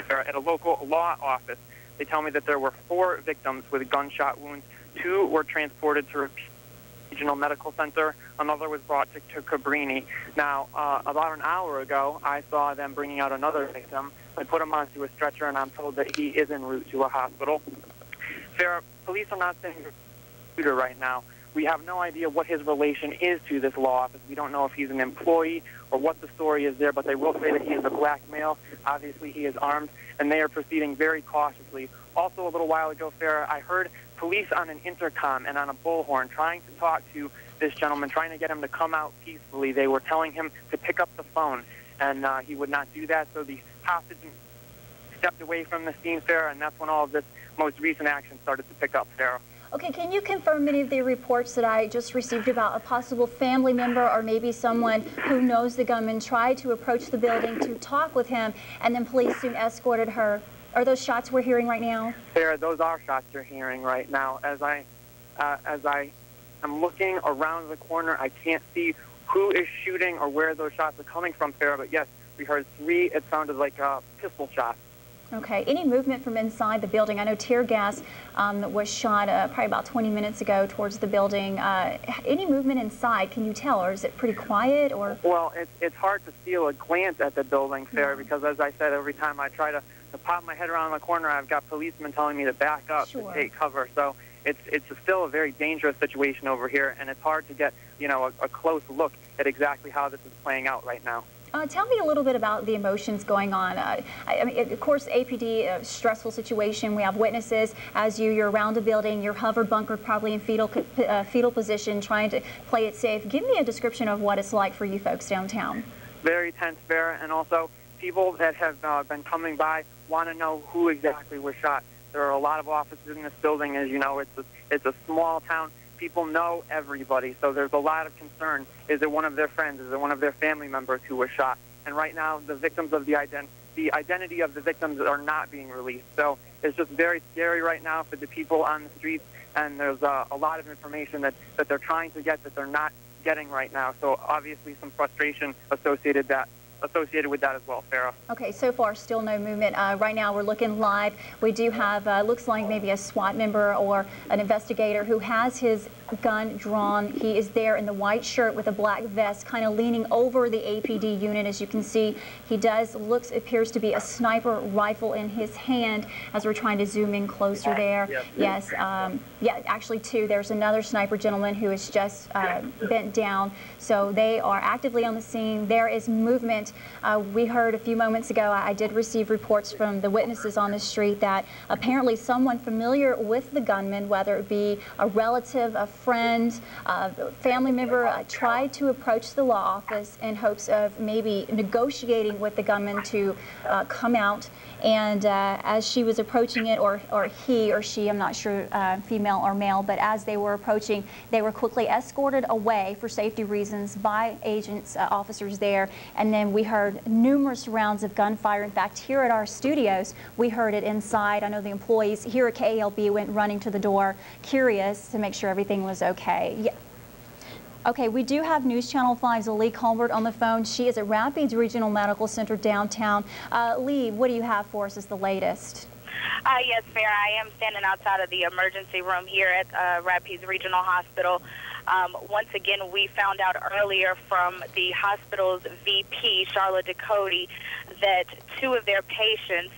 at a local law office. They tell me that there were 4 victims with gunshot wounds. 2 were transported to Regional Medical Center. Another was brought to Cabrini. Now, about an hour ago, I saw them bringing out another victim. They put him onto a stretcher, and I'm told that he is en route to a hospital. Farrah, police are not saying shooter right now. We have no idea what his relation is to this law office. We don't know if he's an employee or what the story is there, but they will say that he is a black male. Obviously, he is armed, and they are proceeding very cautiously. Also, a little while ago, Farrah, I heard police on an intercom and on a bullhorn trying to talk to this gentleman, trying to get him to come out peacefully. They were telling him to pick up the phone, and he would not do that, so the hostage stepped away from the scene, Farrah, and that's when all of this most recent action started to pick up, Farrah. Okay, can you confirm any of the reports that I just received about a possible family member or maybe someone who knows the gunman tried to approach the building to talk with him, and then police soon escorted her? Are those shots we're hearing right now? Farrah, those are shots you're hearing right now. As I am looking around the corner, I can't see who is shooting or where those shots are coming from, Farrah, but yes, we heard 3. It sounded like pistol shots. Okay. Any movement from inside the building? I know tear gas was shot probably about 20 minutes ago towards the building. Any movement inside? Can you tell, or is it pretty quiet? Or well, it's hard to steal a glance at the building, Farrah, because as I said, every time I try to pop my head around the corner, I've got policemen telling me to back up, to take cover. So it's still a very dangerous situation over here, and it's hard to get a close look at exactly how this is playing out right now. Tell me a little bit about the emotions going on. I mean, of course, APD, stressful situation. We have witnesses. As you're around the building, you're hovered, bunkered, probably in fetal position, trying to play it safe. Give me a description of what it's like for you folks downtown. Very tense, Farrah, and also people that have been coming by want to know who exactly was shot. There are a lot of offices in this building. As you know, it's a small town. People know everybody, so there's a lot of concern. Is it one of their friends? Is it one of their family members who was shot? And right now, the victims of the identity of the victims are not being released. So it's just very scary right now for the people on the streets, and there's a lot of information that they're trying to get that they're not getting right now. So obviously some frustration associated with that as well, Farrah. Okay, so far still no movement. Right now we're looking live. We do have, looks like maybe a SWAT member or an investigator who has his gun drawn. He is there in the white shirt with a black vest, kind of leaning over the APD unit. As you can see, he appears to be a sniper rifle in his hand as we're trying to zoom in closer there. Yes, yeah, actually 2. There's another sniper gentleman who is just bent down. So they are actively on the scene. There is movement. We heard a few moments ago, I did receive reports from the witnesses on the street that apparently someone familiar with the gunman, whether it be a relative, a friend, a family member, tried to approach the law office in hopes of maybe negotiating with the gunman to come out. And as she was approaching it, or he or she, I'm not sure, female or male, but as they were approaching, they were quickly escorted away for safety reasons by agents, officers there. And then we heard numerous rounds of gunfire. In fact, here at our studios, we heard it inside. I know the employees here at KALB went running to the door, curious to make sure everything was okay. Yeah. Okay, we do have News Channel 5's Lee Colbert on the phone. She is at Rapides Regional Medical Center downtown. Lee, what do you have for us as the latest? Yes, Farrah, I am standing outside of the emergency room here at Rapides Regional Hospital. Once again, we found out earlier from the hospital's VP, Charlotte Ducote, that 2 of their patients,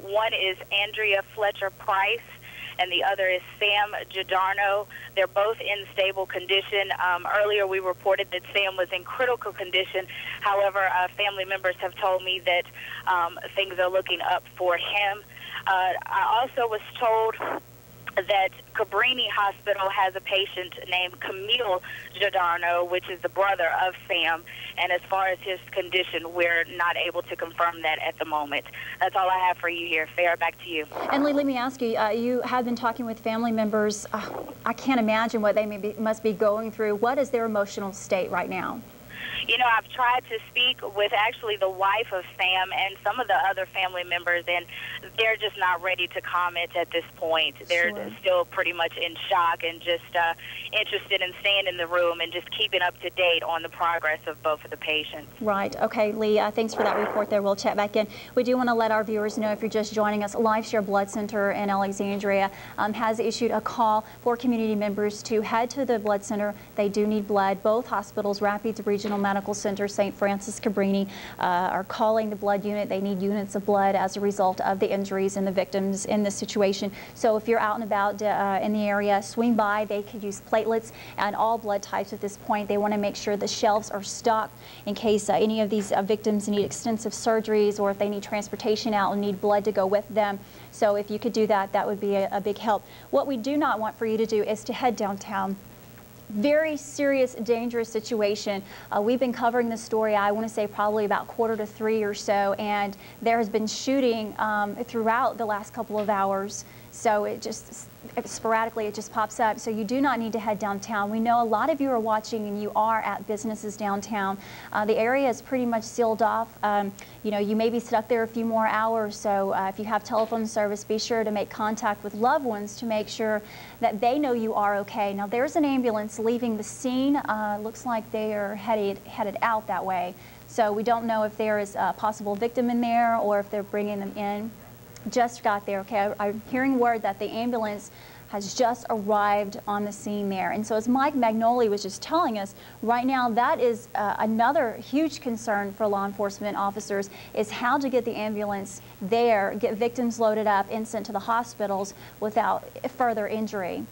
one is Andrea Fletcher Price, and the other is Sam Giordano. They're both in stable condition. Earlier we reported that Sam was in critical condition. However, family members have told me that things are looking up for him. I also was told that Cabrini Hospital has a patient named Camille Giordano, which is the brother of Sam, and as far as his condition, we're not able to confirm that at the moment. That's all I have for you here. Farrah, back to you. And Lee, let me ask you, you have been talking with family members. I can't imagine what they must be going through. What is their emotional state right now? You know, I've tried to speak with actually the wife of Sam and some of the other family members, and they're just not ready to comment at this point. They're still pretty much in shock and just interested in staying in the room and just keeping up to date on the progress of both of the patients. Right. Okay, Lee, thanks for that report there. We'll check back in. We do want to let our viewers know, if you're just joining us, LifeShare Blood Center in Alexandria has issued a call for community members to head to the blood center. They do need blood. Both hospitals, Rapids Regional Medical Center, St. Francis Cabrini, are calling the blood unit. They need units of blood as a result of the injuries and the victims in this situation. So if you're out and about in the area, swing by. They could use platelets and all blood types at this point. They want to make sure the shelves are stocked in case any of these victims need extensive surgeries, or if they need transportation out and need blood to go with them. So if you could do that, that would be a big help. What we do not want for you to do is to head downtown. Very serious, dangerous situation. We've been covering this story, I want to say probably about 2:45 or so, and there has been shooting throughout the last couple of hours. So it just sporadically it just pops up. So you do not need to head downtown. We know a lot of you are watching and you are at businesses downtown. The area is pretty much sealed off. You know, you may be stuck there a few more hours. So if you have telephone service, be sure to make contact with loved ones to make sure that they know you are okay. Now there's an ambulance leaving the scene. Looks like they are headed out that way. So we don't know if there is a possible victim in there or if they're bringing them in. Just got there, okay? I'm hearing word that the ambulance has just arrived on the scene there. And so as Mike Magnoli was just telling us, right now that is another huge concern for law enforcement officers, is how to get the ambulance there, get victims loaded up and sent to the hospitals without further injury.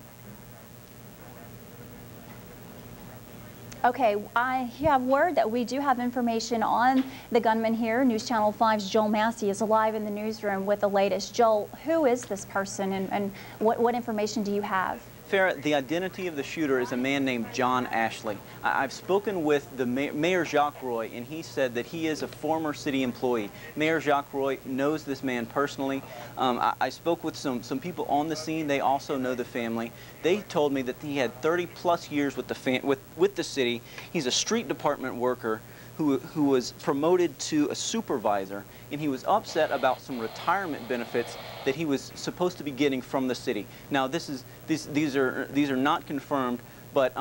Okay, I have word that we do have information on the gunman here. News Channel 5's Joel Massey is live in the newsroom with the latest. Joel, who is this person and what information do you have? Farrah, the identity of the shooter is a man named John Ashley. I've spoken with the Mayor Jacques Roy, and he said that he is a former city employee. Mayor Jacques Roy knows this man personally. I spoke with some people on the scene. They also know the family. They told me that he had 30+ years with the city. He's a street department worker who was promoted to a supervisor, and he was upset about some retirement benefits that he was supposed to be getting from the city. Now these are not confirmed, but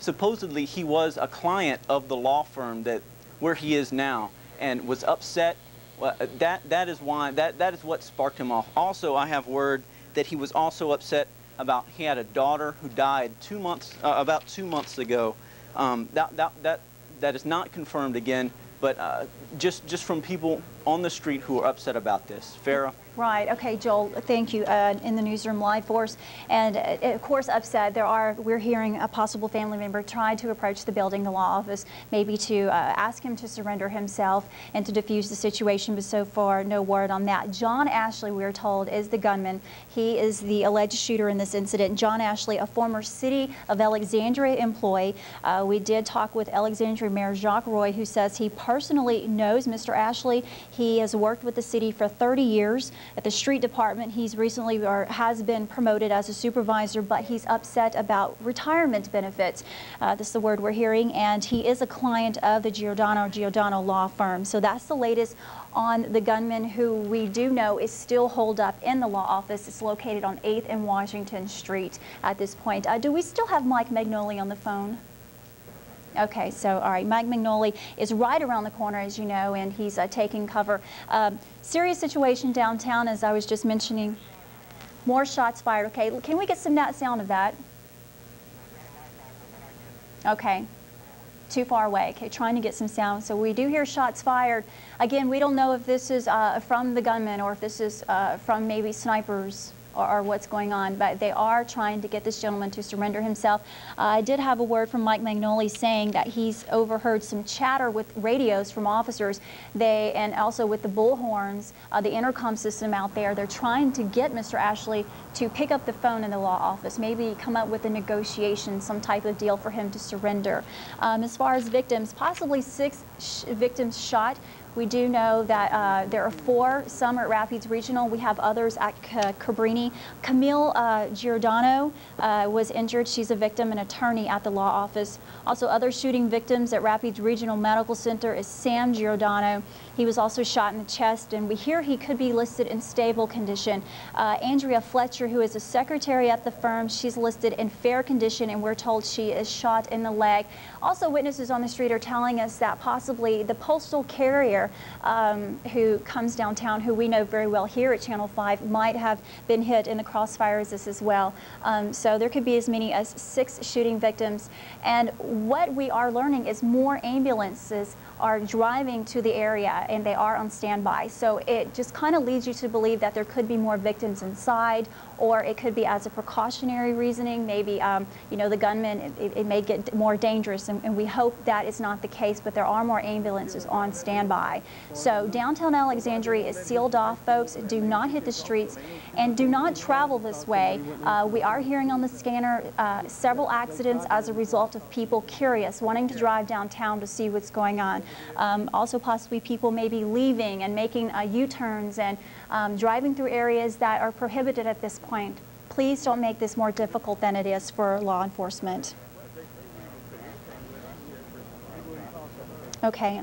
supposedly he was a client of the law firm where he is now, and was upset. Well, that is what sparked him off. Also, I have word that he was also upset about he had a daughter who died about 2 months ago. That is not confirmed again, but just from people on the street who are upset about this. Farrah? Right. Okay, Joel, thank you. In the newsroom live for us. And of course, upset. We're hearing a possible family member tried to approach the building, the law office, maybe to ask him to surrender himself and to defuse the situation, but so far, no word on that. John Ashley, we're told, is the gunman. He is the alleged shooter in this incident. John Ashley, a former City of Alexandria employee. We did talk with Alexandria Mayor Jacques Roy, who says he personally knows Mr. Ashley. He has worked with the city for 30 years. At the street department, he's recently has been promoted as a supervisor, but he's upset about retirement benefits. This is the word we're hearing, and he is a client of the Giordano law firm. So that's the latest on the gunman, who we do know is still holed up in the law office. It's located on 8th and Washington Street at this point. Do we still have Mike Magnoli on the phone? Okay, so all right, Mike Magnoli is right around the corner, as you know, and he's taking cover. Serious situation downtown, as I was just mentioning. More shots fired. Okay, can we get some sound of that? Okay, too far away. Okay, trying to get some sound. So we do hear shots fired. Again, we don't know if this is from the gunman or if this is from maybe snipers or what's going on, but they are trying to get this gentleman to surrender himself. I did have a word from Mike Magnoli saying that he's overheard some chatter with radios from officers, and also with the bullhorns, the intercom system out there. They're trying to get Mr. Ashley to pick up the phone in the law office, maybe come up with a negotiation, some type of deal for him to surrender. As far as victims, possibly 6 victims shot. We do know that there are 4, some are at Rapids Regional. We have others at Cabrini. Camille Giordano was injured. She's a victim, an attorney at the law office. Also, other shooting victims at Rapids Regional Medical Center is Sam Giordano. He was also shot in the chest, and we hear he could be listed in stable condition. Andrea Fletcher, who is a secretary at the firm, she's listed in fair condition, and we're told she is shot in the leg. Also, witnesses on the street are telling us that possibly the postal carrier who comes downtown, who we know very well here at Channel 5, might have been hit in the crossfires as well. So there could be as many as 6 shooting victims. And what we are learning is more ambulances are driving to the area, and they are on standby. So it just kind of leads you to believe that there could be more victims inside, or it could be as a precautionary reasoning. Maybe, you know, the gunman, it may get more dangerous, and we hope that is not the case, but there are more ambulances on standby. So downtown Alexandria is sealed off, folks. Do not hit the streets and do not travel this way. We are hearing on the scanner several accidents as a result of people curious, wanting to drive downtown to see what's going on. Also possibly people may be leaving and making U-turns and driving through areas that are prohibited at this point. Please don't make this more difficult than it is for law enforcement. Okay.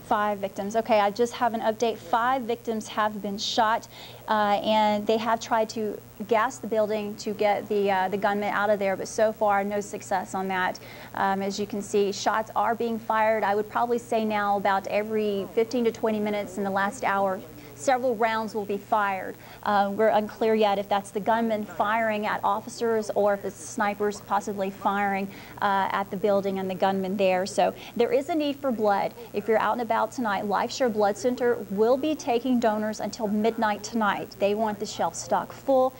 5 victims. Okay, I just have an update. 5 victims have been shot, and they have tried to gas the building to get the gunman out of there, but so far no success on that. As you can see, shots are being fired. I would probably say now about every 15 to 20 minutes in the last hour, several rounds will be fired. We're unclear yet if that's the gunman firing at officers or if it's snipers possibly firing at the building and the gunman there. So there is a need for blood. If you're out and about tonight, LifeShare Blood Center will be taking donors until midnight tonight. They want the shelf stock full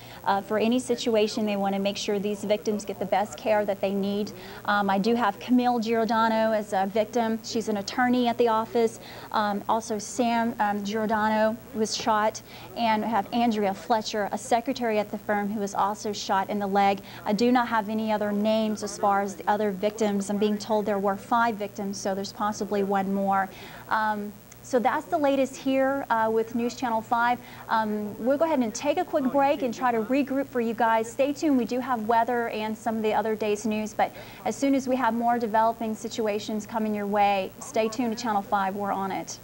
for any situation. They want to make sure these victims get the best care that they need. I do have Camille Giordano as a victim. She's an attorney at the office. Also Sam Giordano was shot, and have Andrea Fletcher, a secretary at the firm, who was also shot in the leg. I do not have any other names as far as the other victims. I'm being told there were 5 victims, so there's possibly 1 more. So that's the latest here with News Channel 5. We'll go ahead and take a quick break and try to regroup for you guys. Stay tuned. We do have weather and some of the other day's news, but as soon as we have more developing situations coming your way, stay tuned to Channel 5. We're on it.